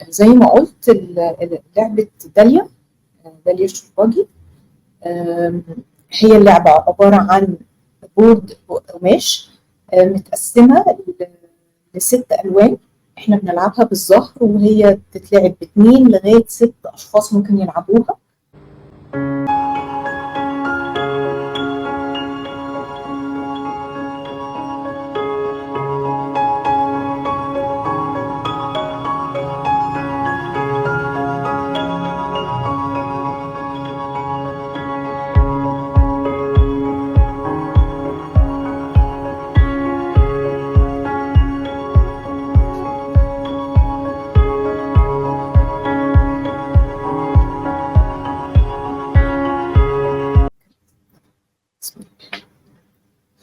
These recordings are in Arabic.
زي ما قلت لعبة داليا الشرباجي. هي اللعبة عبارة عن بورد قماش متقسمة ل6 ألوان. احنا بنلعبها بالظهر، وهي بتتلعب ب2 لغاية 6 أشخاص ممكن يلعبوها.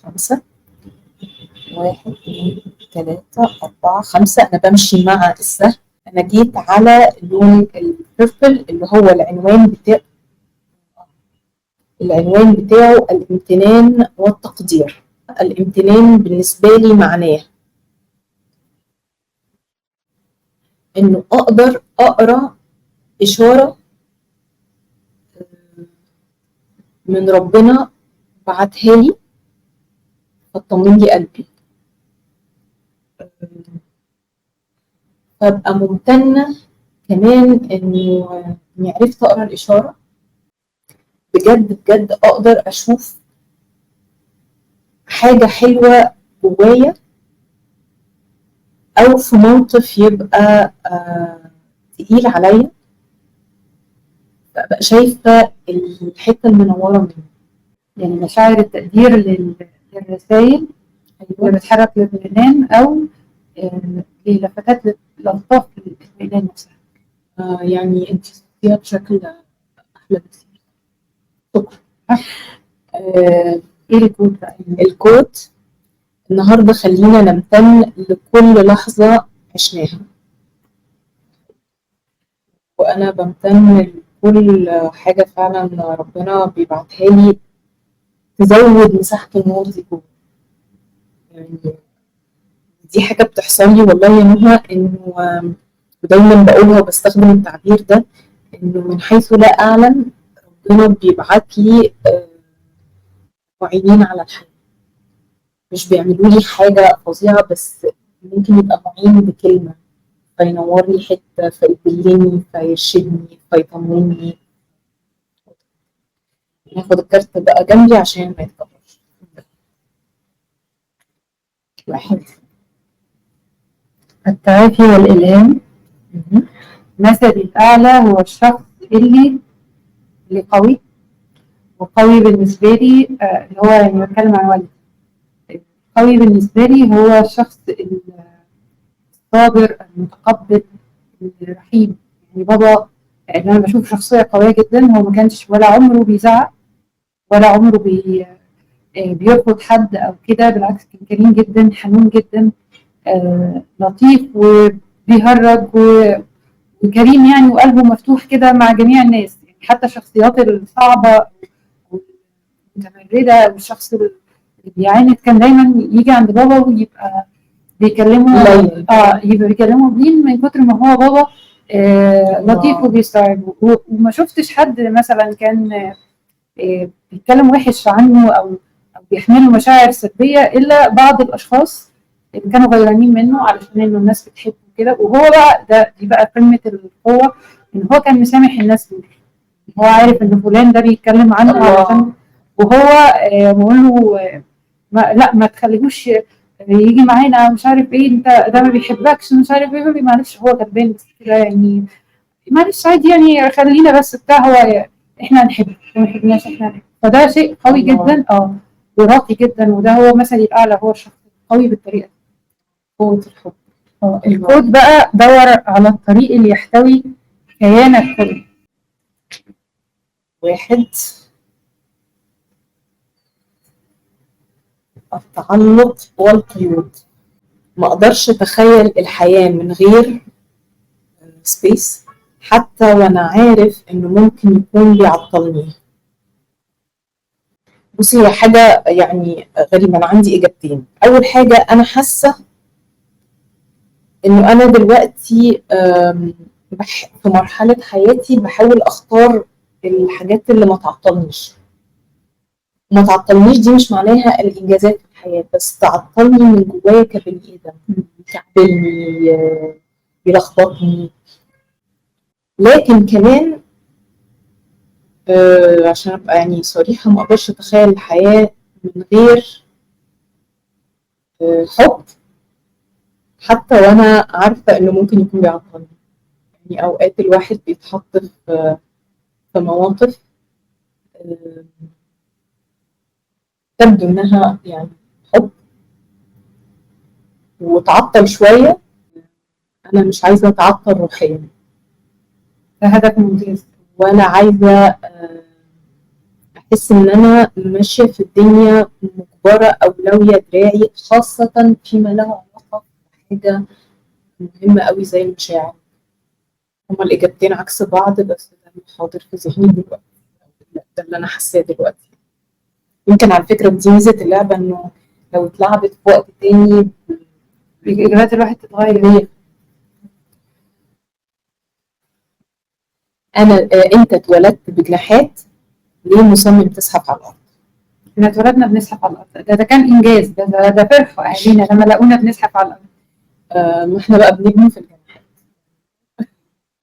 خمسة، 1 2 3 4 5. أنا بمشي مع السهم. أنا جيت على لون البيربل اللي هو العنوان بتاعه الامتنان والتقدير. الامتنان بالنسبة لي معناه إنه أقدر أقرأ إشارة من ربنا بعتها لي فتطمن لي قلبي، فابقى ممتنة كمان إني عرفت أقرأ الإشارة. بجد بجد أقدر أشوف حاجة حلوة جوايا، أو في موقف يبقى تقيل عليا، فأبقى شايفة الحتة المنورة منه. يعني مشاعر التقدير للرسائل اللي بتحرك للإعلان، أو للفتات لألطاف الإعلان نفسها. يعني أنت فيها بشكل أحلى بكثير. شكرا. إيه الكود بقى؟ الكود النهاردة خلينا نمتن لكل لحظة عشناها، وأنا بمتن لكل حاجة فعلا ربنا بيبعتها لي تزود مساحة النور دي جوه. يعني دي حاجة بتحصل لي والله يا نهى، إنه ودايما بقولها وبستخدم التعبير ده، إنه من حيث لا أعلم ربنا بيبعت لي معينين على الحياة. مش بيعملوا لي حاجة فظيعة، بس ممكن يبقى معين بكلمة فينور لي حتة، فيدلني، فيرشدني، فيطمني. ناخد الكارت بقى جنبي عشان ما يتكررش. 1. التعافي والإلهام. مثلي الأعلى هو الشخص اللي قوي، وقوي بالنسبة لي اللي هو يعني بتكلم عن والدي. قوي بالنسبة لي هو الشخص الصابر المتقبل الرحيم. يعني بابا اللي أنا بشوف شخصية قوية جدا، هو ما كانش ولا عمره بيزعق، ولا عمره بيرفض حد أو كده. بالعكس كان كريم جدا، حنون جدا، لطيف وبيهرج وكريم يعني، وقلبه مفتوح كده مع جميع الناس. يعني حتى الشخصيات الصعبة والمتمردة والشخص اللي بيعاند كان دايما يجي عند بابا ويبقى بيكلمه يبقى بيكلمه بلين من كتر ما هو بابا لطيف وبيستوعبه. وما شفتش حد مثلا كان بيتكلم وحش عنه أو بيحمله مشاعر سلبية، إلا بعض الأشخاص اللي كانوا غيرانين منه علشان إنه الناس بتحبه كده. وهو بقى دي بقى قمة القوة، إن هو كان مسامح الناس دول. هو عارف إن فلان ده بيتكلم عنه علشان، وهو بقول له لا ما تخليهوش يجي معانا، مش عارف ايه، انت ده ما بيحبكش، مش عارف ايه. معلش هو غلبان كده يعني، معلش عادي يعني، خلينا بس بتاع هو احنا هنحبه وما يحبناش احنا هنحبه. فده شيء قوي جدا وراقي جدا، وده هو مثلي الاعلى، هو الشخص القوي بالطريقه دي. قوة الحب. الكود بقى دور على الطريق اللي يحتوي كيانك كله. 1. التعلق والقيود. ما اقدرش اتخيل الحياة من غير سبيس، حتى وانا عارف انه ممكن يكون بيعطلني. بصي، هي حاجة يعني غريبة. انا عندي اجابتين. اول حاجة، انا حاسة انه انا دلوقتي في مرحله حياتي بحاول اختار الحاجات اللي ما تعطلنيش. ما تعطلنيش دي مش معناها الانجازات في الحياه، بس تعطلني من جوايا كبني ادم، يكعبلني، يلخبطني. لكن كمان عشان ابقى يعني صريحه، ما اقدرش اتخيل الحياه من غير حب، حتى وانا عارفه انه ممكن يكون بيعطلني. يعني اوقات الواحد بيتحط في مواقف تبدو انها يعني حب وتعطل شويه. انا مش عايزه اتعطل روحيا، ده هدف ممتاز. ولا عايزه احس ان انا ماشيه في الدنيا مجبره او لاويه دراعي، خاصه فيما له علاقه بحاجه مهمه قوي زي المشاعر. هما الاجابتين عكس بعض، بس ده اللي حاضر في ذهني دلوقتي، ده اللي انا حاساه دلوقتي. يمكن على فكره دي ميزه اللعبه، انه لو اتلعبت في وقت تاني اجابات الواحد تتغير. انت اتولدت بجناحات، ليه مصمم تزحف على الارض؟ احنا اتولدنا بنزحف على الارض، ده كان انجاز، ده فرحه اهالينا لما لقونا بنزحف على الارض. ما احنا بقى بنبني في الجناحات.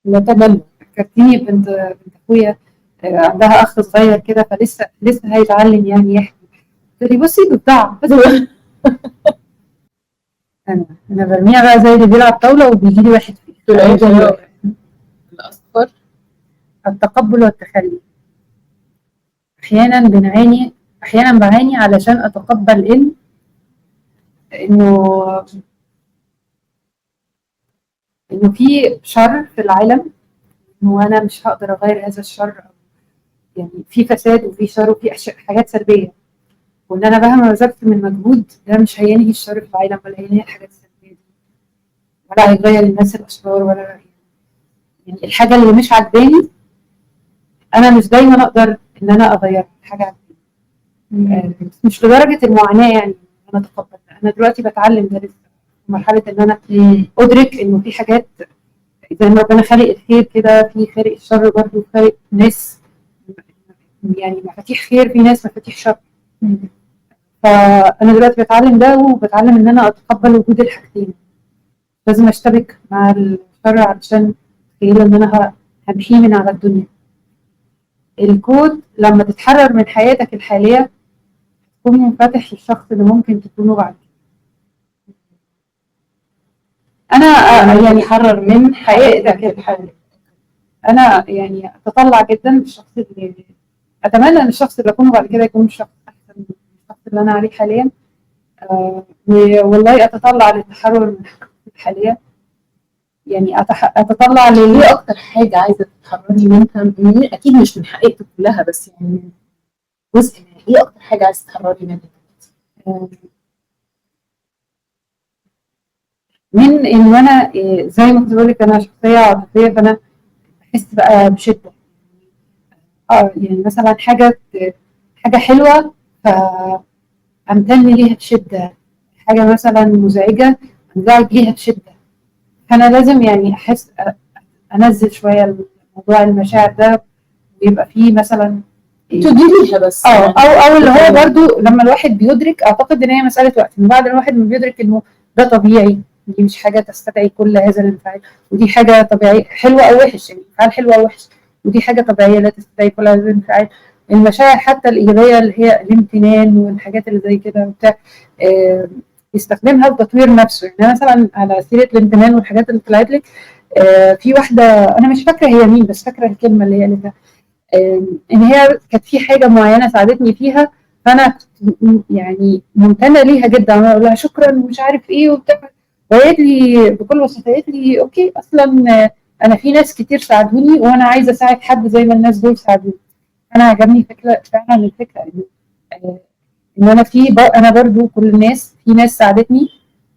نتمنى. فكرتيني بنت اخويا، عندها اخ صغير كده، فلسه هيتعلم يعني يحكي. قلت لي بصي ضفدعه بس. انا برميها بقى زي اللي بيلعب طاوله وبيجي لي واحد فيه. الاصفر. التقبل والتخلي. احيانا بعاني علشان اتقبل انه في شر في العالم، انه انا مش هقدر اغير هذا الشر، يعني في فساد وفي شر وفي حاجات سلبيه، وان انا مهما بذلت من مجهود ده مش هينهي الشر في العالم، ولا هينهي الحاجات السلبيه دي، ولا هيغير الناس الاشرار، ولا يعني الحاجه اللي مش عجباني انا مش دايما اقدر ان انا اغيرها. الحاجه مش لدرجه المعاناه يعني انا اتقبل. انا دلوقتي بتعلم ده لسه، في مرحله ان انا ادرك انه في حاجات زي ما ربنا خالق الخير كده، في خالق الشر برضه، خالق ناس يعني مفاتيح خير، في ناس مفاتيح شر. فانا دلوقتي بتعلم ده، وبتعلم ان انا اتقبل وجود الحاجتين. لازم اشتبك مع الشر علشان تخيل ان انا همشي من على الدنيا. الكود لما تتحرر من حياتك الحاليه تكون منفتح للشخص اللي ممكن تكونه بعد كده. انا يعني تتحرر من حياتك الحاليه. انا يعني اتطلع جدا بالشخص اللي اتمنى ان الشخص اللي اكونه بعد كده يكون شخص احسن من الشخص اللي انا عليه حاليا. والله اتطلع للتحرر من حياتي الحاليه، يعني اتطلع ايه اكتر حاجه عايزه تتحرري منها؟ اكيد مش من حقيقتك كلها، بس يعني جزء منها. ايه اكتر حاجه عايزه تتحرري منها؟ من ان انا زي ما كنت بقول لك انا شخصيه عاطفيه، فانا بحس بقى بشده. يعني مثلا حاجه حلوه فامتن ليها بشده، حاجه مثلا مزعجه انزعج ليها بشده. فانا لازم يعني احس انزل شويه موضوع المشاعر ده، ويبقى فيه مثلا تديريها بس او اللي هو برضو لما الواحد بيدرك، اعتقد ان هي مساله وقت، من بعد الواحد ما بيدرك انه ده طبيعي، دي مش حاجه تستدعي كل هذا الانفعال، ودي حاجه طبيعيه حلوه او وحش، يعني انفعال حلو او وحش، ودي حاجه طبيعيه لا تستدعي كل هذا الانفعال. المشاعر حتى الايجابيه اللي هي الامتنان والحاجات اللي زي كده وبتاع، يستخدمها لتطوير نفسه. يعني مثلا على سيره الامتنان والحاجات اللي طلعت لك، في واحده انا مش فاكره هي مين، بس فاكره الكلمه اللي هي قالتها، ان هي كانت في حاجه معينه ساعدتني فيها، فانا يعني ممتنه ليها جدا، انا اقول لها شكرا ومش عارف ايه وبتاع، وقالت لي بكل بساطه، قالت لي اوكي اصلا انا في ناس كتير ساعدوني وانا عايزه اساعد حد زي ما الناس دول ساعدوني. انا عجبني فعلا الفكره ان انا انا برضو كل الناس، في ناس ساعدتني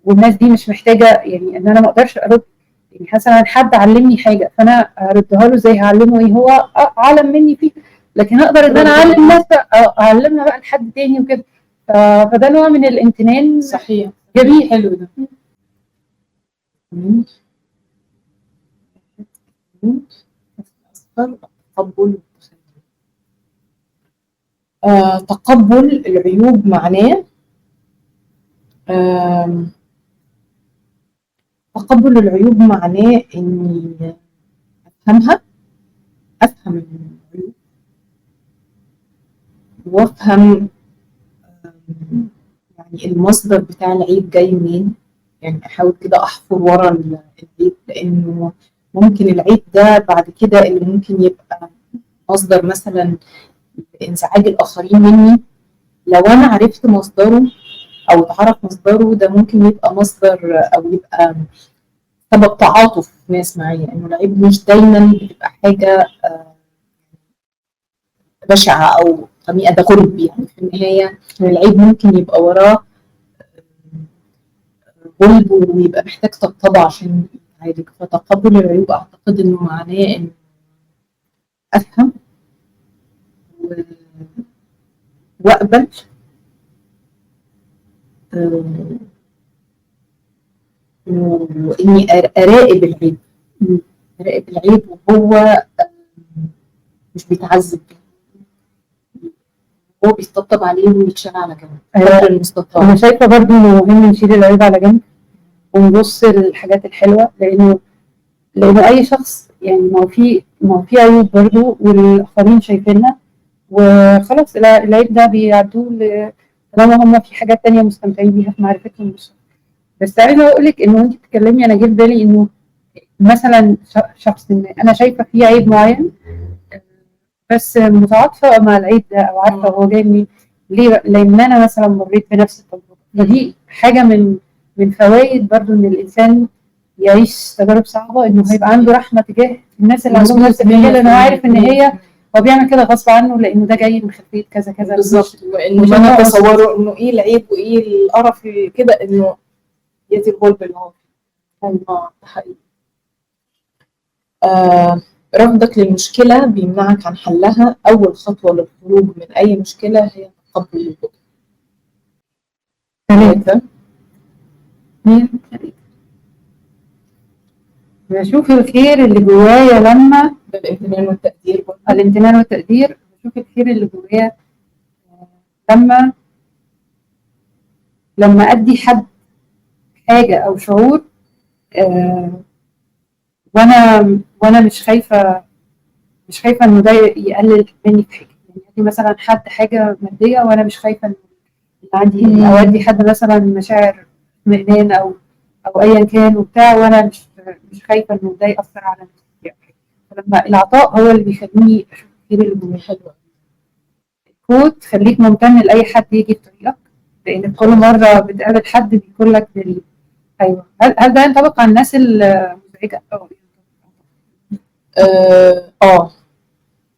والناس دي مش محتاجه يعني ان انا ما اقدرش ارد. يعني مثلا حد علمني حاجه فانا هردها له زي هعلمه ايه، هو اعلم مني فيه، لكن اقدر ان انا اعلم ناس اعلمها بقى لحد تاني وكده. فده نوع من الامتنان. صحيح، جميل، حلو ده. من أصغر تقبل تقبل العيوب معناه تقبل العيوب معناه إني أفهمها، أفهم العيوب وأفهم يعني المصدر بتاع العيب جاي منين، يعني أحاول كده أحفر ورا العيب، لأنه ممكن العيب ده بعد كده اللي ممكن يبقى مصدر مثلا انزعاج الآخرين مني. لو أنا عرفت مصدره أو اتعرف مصدره ده ممكن يبقى مصدر أو يبقى سبب تعاطف ناس معايا، إنه العيب مش دايما بتبقى حاجة بشعة أو خنيقة، ده غلب يعني في النهاية العيب ممكن يبقى وراه غلب ويبقى محتاج طبطبة عشان يعالج. فتقبل العيوب أعتقد إنه معناه إن أفهم وأقبل وإني أراقب العيب، أراقب العيب وهو مش بيتعذب، هو بيطبطب عليه ويتشال على جنب قدر المستطاع. انا شايفه برضو انه مهم نشيل العيب على جنب ونبص للحاجات الحلوه، لانه اي شخص يعني ما هو في عيوب برضو والاخرين شايفينها وخلاص العيب ده بيعدوه طالما هم في حاجات تانية مستمتعين بيها في معرفتهم بالشخص. بس عايزه اقول لك انه انت بتتكلمي انا جه في بالي انه مثلا شخص إن انا شايفه فيه عيب معين بس متعاطفه مع العيب ده او عارفه هو جاي منين، ليه؟ لان انا مثلا مريت بنفس التجربه، فدي حاجه من فوائد برضو ان الانسان يعيش تجارب صعبه، انه هيبقى عنده رحمه تجاه الناس اللي عندهم نفس الحاجه، لانه عارف ان هو بيعمل كده غصب عنه لانه ده جاي من خلفيه كذا كذا بالظبط. وانه ما انا اتصوره انه ايه العيب وايه القرف كده، انه ياتي الغلب اللي هو ده حقيقي. رفضك للمشكله بيمنعك عن حلها. اول خطوه للخروج من اي مشكله هي تقبل الوجود. ثلاثة بشوف الخير اللي جوايا لما الامتنان والتقدير. الامتنان والتقدير، بشوف الخير اللي جوايا لما ادي حد حاجه او شعور وانا مش خايفه انه ده يقلل مني في حاجه، يعني ادي مثلا حد حاجه ماديه وانا مش خايفه ان عندي او ادي حد مثلا مشاعر اطمئنان او ايا كان وبتاع وانا مش خايفه انه ده ياثر على نفسي. فلما العطاء هو اللي بيخليني اشوف الخير اللي جوايا. حلوه كوت خليك ممتن لاي حد يجي في طريقك، لان كل مره بتقابل حد بيكون لك دليل. ايوه، هل ده ينطبق على الناس المزعجه؟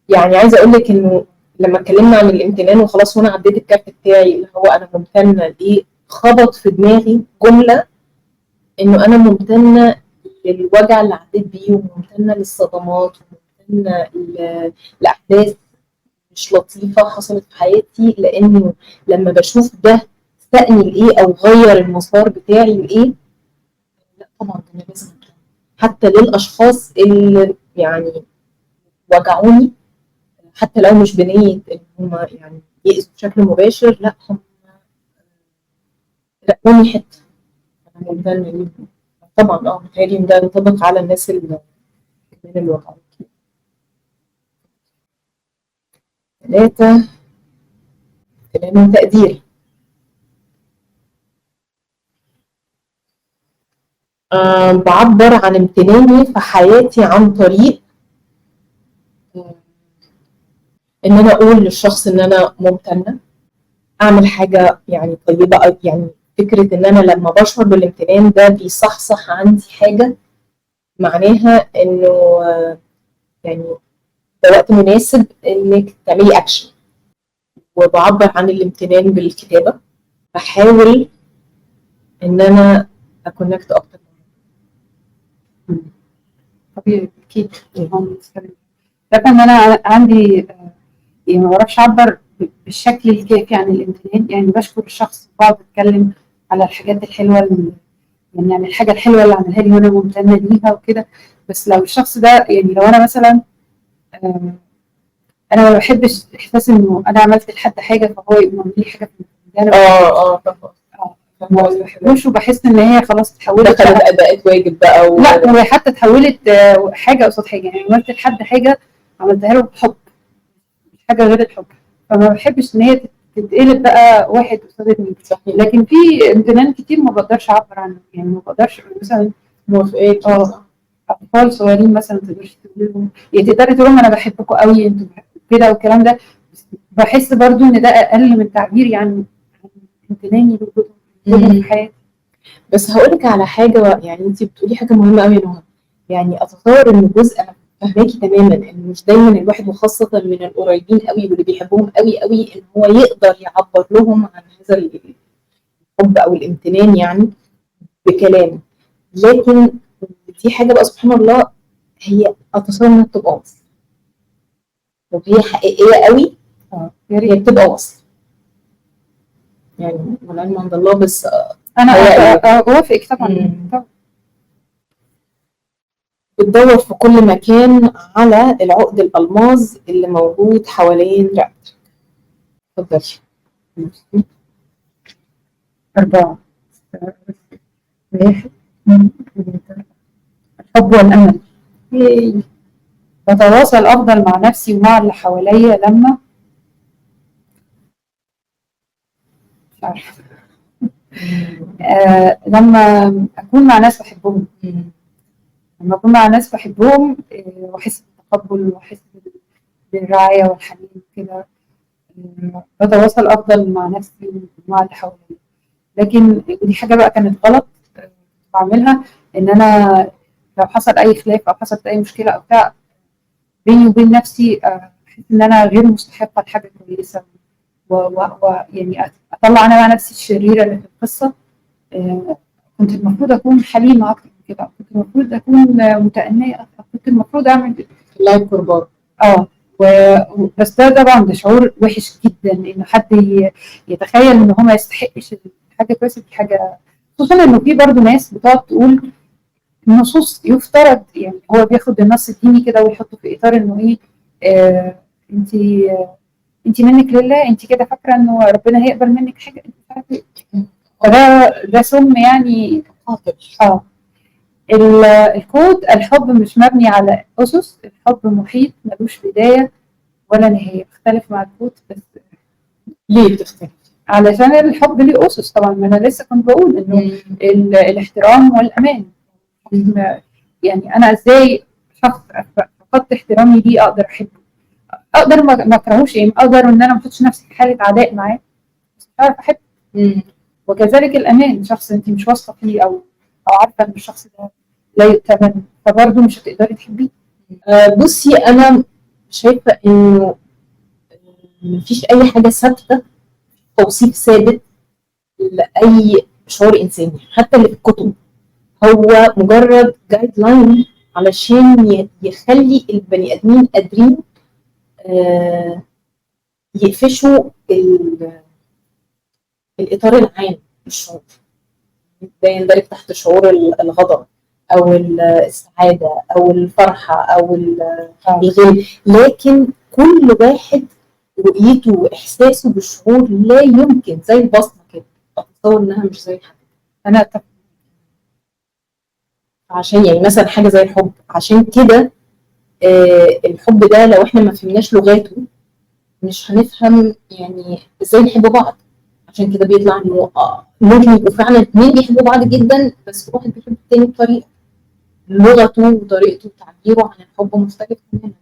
يعني عايزه اقول لك انه لما اتكلمنا عن الامتنان وخلاص وانا عديت الكارت بتاعي اللي هو انا ممتنه ليه، خبط في دماغي جمله انه انا ممتنه للوجع اللي عديت بيه وممتنه للصدمات وممتنه لاحداث مش لطيفه حصلت في حياتي، لانه لما بشوف ده سأني لايه او غير المسار بتاعي لايه، لا طبعا انا لازم حتى للاشخاص اللي يعني وجعوني، حتى لو مش بنية ان هم يعني يأذوا بشكل مباشر، لا هم رقوني حته انا ممتنه ليهم. طبعا متهيألي ان ده ينطبق على الناس اللي من الوجع. 3 امتنان وتقدير. بعبر عن امتناني في حياتي عن طريق ان انا اقول للشخص ان انا ممتنه، اعمل حاجه يعني طيبه، يعني فكره ان انا لما بشعر بالامتنان ده بيصحصح عندي حاجه معناها انه يعني ده وقت مناسب انك تعملي اكشن. وبعبر عن الامتنان بالكتابه، بحاول ان انا اكونكت اكتر. طبيعي اكيد لكن انا عندي يعني ما بعرفش اعبر بالشكل الكافي عن الامتنان، يعني بشكر الشخص بقعد اتكلم على الحاجات الحلوه اللي يعني الحاجه الحلوه اللي عملها لي وانا ممتنه ليها وكده. بس لو الشخص ده يعني لو انا مثلا انا ما بحبش احساس انه انا عملت لحد حاجه فهو يقوم عامل لي حاجه في المكان ده. ما بحبوش، وبحس ان هي خلاص اتحولت بقت واجب بقى لا، هي حتى اتحولت حاجه قصاد حاجه. يعني عملت لحد حاجه عملتها له بحب، مش حاجه غير الحب. فما بحبش ان هي تتقلب بقى واحد قصاد اتنين. لكن في امتنان كتير ما بقدرش اعبر عنه، يعني ما بقدرش مثلا موافقاك. اطفال صغيرين مثلا ما تقدرش تقول لهم، يعني تقدري تقول لهم انا بحبكم قوي انتوا كده والكلام ده. بحس برضو ان ده اقل من تعبيري عن امتناني لوجودهم في حياتي. بس هقول لك على حاجه، يعني انت بتقولي حاجه مهمه قوي يا نهى. يعني اتصور ان جزء، انا فاهماكي تماما، ان مش دايما الواحد وخاصه من القريبين قوي واللي بيحبوهم قوي قوي ان هو يقدر يعبر لهم عن هذا الحب او الامتنان يعني بكلام. لكن دي حاجه بقى سبحان الله، هي اتصور انها بتبقى وصل. لو هي حقيقيه قوي هي بتبقى وصل، يعني والعلم عند الله. بس انا اوافقك طبعا. بتدور في كل مكان على العقد الألماظ اللي موجود حوالين رقبتك. اتفضلي. 4 الحب والأمل. بتواصل أفضل مع نفسي ومع اللي حواليا لما مش عارفة لما أكون مع ناس بحبهم. لما أكون مع ناس بحبهم وأحس بالتقبل وأحس بالرعاية والحنين كده، بتواصل أفضل مع نفسي ومع اللي حواليا. لكن ودي حاجة بقى كانت غلط بعملها، إن أنا لو حصل أي خلاف أو حصلت أي مشكلة أو بتاع بيني وبين نفسي، أحس إن أنا غير مستحقة لحاجة كويسة، ويعني أطلع أنا مع نفسي الشريرة اللي في القصة. كنت المفروض أكون حليمة أكتر من كده، كنت المفروض أكون متأنية أكتر، كنت المفروض أعمل لا قربان. بس ده طبعا ده شعور وحش جدا، إن حد يتخيل إن هو ما يستحقش حاجة كويسة. دي حاجة خصوصا إنه في برضه ناس بتقعد تقول النصوص يفترض، يعني هو بياخد النص الديني كده ويحطه في اطار انه ايه، انت منك لله، انت كده فاكره انه ربنا هيقبل منك حاجه، انت مش عارفه ايه. فده سم يعني خاطر. الكود الحب مش مبني على اسس، الحب محيط ملوش بدايه ولا نهايه. بختلف مع الكود. بس ليه بتختلف؟ علشان الحب ليه اسس طبعا. ما انا لسه كنت بقول انه الاحترام والامان. يعني انا ازاي شخص فقدت احترامي ليه اقدر احبه؟ اقدر ما اكرهوش، يعني اقدر ان انا ما احطش نفسي في حاله عداء معاه، بس مش عارف احبه. وكذلك الامان، شخص انت مش واثقه فيه او عارفه ان الشخص ده لا يؤتمن، فبرضه مش هتقدري تحبيه. بصي انا شايفه انه مفيش اي حاجه ثابته، توصيف ثابت لاي شعور انساني حتى اللي في الكتب. هو مجرد جايد لاين علشان يخلي البني ادمين قادرين يقفشوا الاطار العام للشعور. ده يندرج تحت شعور الغضب او السعاده او الفرحه او الغل. لكن كل واحد رؤيته واحساسه بالشعور لا يمكن زي البصمه كده، اتصور انها مش زي حد. انا أتفق. عشان يعني مثلا حاجه زي الحب، عشان كده الحب ده لو احنا ما فهمناش لغاته مش هنفهم يعني ازاي نحب بعض. عشان كده بيطلع انه ممكن يبقوا فعلا اتنين بيحبوا بعض جدا، بس كل واحد بيحب التاني بطريقه، لغته وطريقته وتعبيره عن الحب مختلف تماما.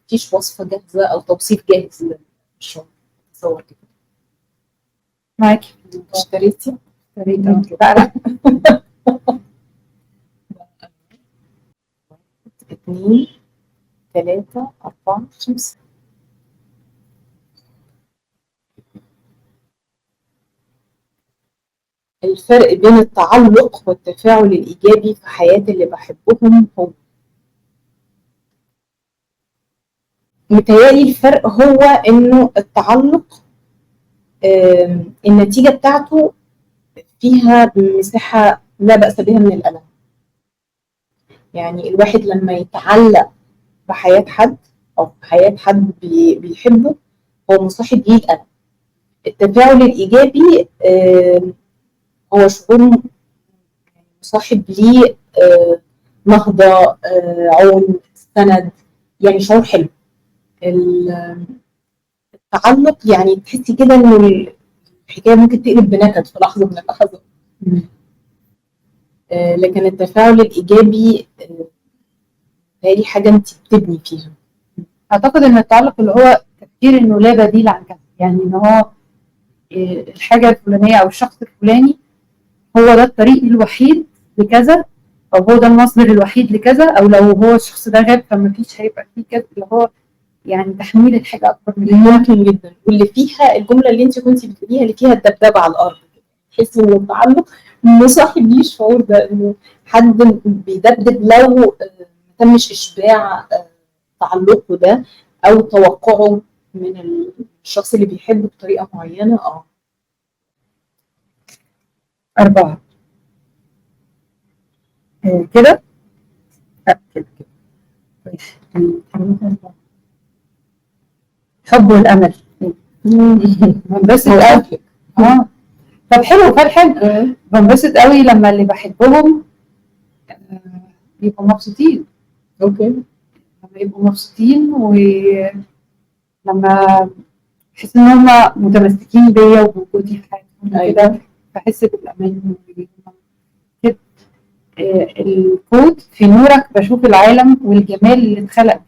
مفيش وصفه جاهزه او توصيف جاهز للشعور. تصور كده. معاكي. اشتريتي؟ لا 2 3 4 5. الفرق بين التعلق والتفاعل الإيجابي في حياة اللي بحبهم هو، متهيألي الفرق هو إنه التعلق النتيجة بتاعته فيها مساحة لا بأس بها من الألم. يعني الواحد لما يتعلق بحياة حد أو في حياة حد بيحبه هو مصاحب ليه الألم. التفاعل الإيجابي هو شعور مصاحب ليه نهضة، عون، سند، يعني شعور حلو. التعلق يعني تحسي كده إنه الحكاية ممكن تقلب بنكد في لحظة من اللحظات. لكن التفاعل الإيجابي هي حاجة أنت بتبني فيها. اعتقد ان التعلق اللي هو تفكير انه لا بديل عن كذا، يعني ان هو الحاجه الفلانيه او الشخص الفلاني هو ده الطريق الوحيد لكذا، او هو ده المصدر الوحيد لكذا، او لو هو الشخص ده غاب فما فيش هيبقى فيه كذا، اللي هو يعني تحميل الحاجه اكبر من ممكن جدا. واللي فيها الجمله اللي انت كنتي بتقوليها اللي فيها الدبدبه على الارض، تحسي ان التعلق مصاحب ليه الشعور ده، انه حد بيدبدب لو ما تمش اشباع تعلقه ده او توقعه من الشخص اللي بيحبه بطريقه معينه. 4 كده كده الحب والامل. بنبسط قوي. طب حلو حلو. بنبسط قوي لما اللي بحبهم يبقوا مبسوطين. اوكي. لما يبقوا مبسوطين ولما بحس ان هم متمسكين بيا وبوجودي في حياتهم كده، بحس بالامان كده. الكود في نورك بشوف العالم والجمال اللي اتخلق